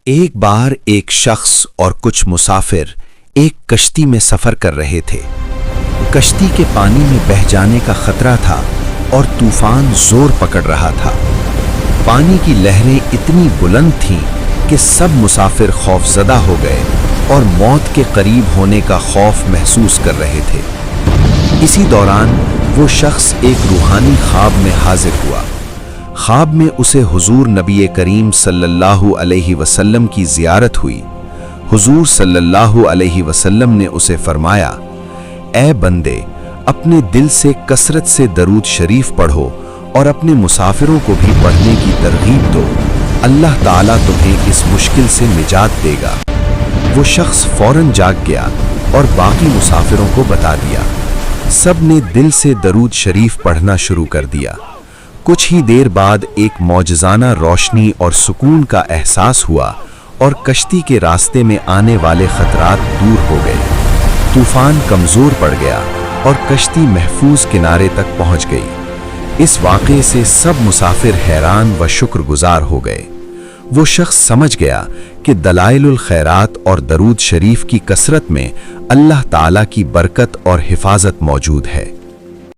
ایک بار ایک شخص اور کچھ مسافر ایک کشتی میں سفر کر رہے تھے۔ کشتی کے پانی میں بہہ جانے کا خطرہ تھا اور طوفان زور پکڑ رہا تھا۔ پانی کی لہریں اتنی بلند تھیں کہ سب مسافر خوفزدہ ہو گئے اور موت کے قریب ہونے کا خوف محسوس کر رہے تھے۔ اسی دوران وہ شخص ایک روحانی خواب میں حاضر ہوا۔ خواب میں اسے حضور نبی کریم صلی اللہ علیہ وسلم کی زیارت ہوئی۔ حضور صلی اللہ علیہ وسلم نے اسے فرمایا، اے بندے، اپنے دل سے کثرت سے درود شریف پڑھو اور اپنے مسافروں کو بھی پڑھنے کی ترغیب دو، اللہ تعالیٰ تمہیں اس مشکل سے نجات دے گا۔ وہ شخص فوراً جاگ گیا اور باقی مسافروں کو بتا دیا۔ سب نے دل سے درود شریف پڑھنا شروع کر دیا۔ کچھ ہی دیر بعد ایک معجزانہ روشنی اور سکون کا احساس ہوا اور کشتی کے راستے میں آنے والے خطرات دور ہو گئے۔ طوفان کمزور پڑ گیا اور کشتی محفوظ کنارے تک پہنچ گئی۔ اس واقعے سے سب مسافر حیران و شکر گزار ہو گئے۔ وہ شخص سمجھ گیا کہ دلائل الخیرات اور درود شریف کی کثرت میں اللہ تعالیٰ کی برکت اور حفاظت موجود ہے۔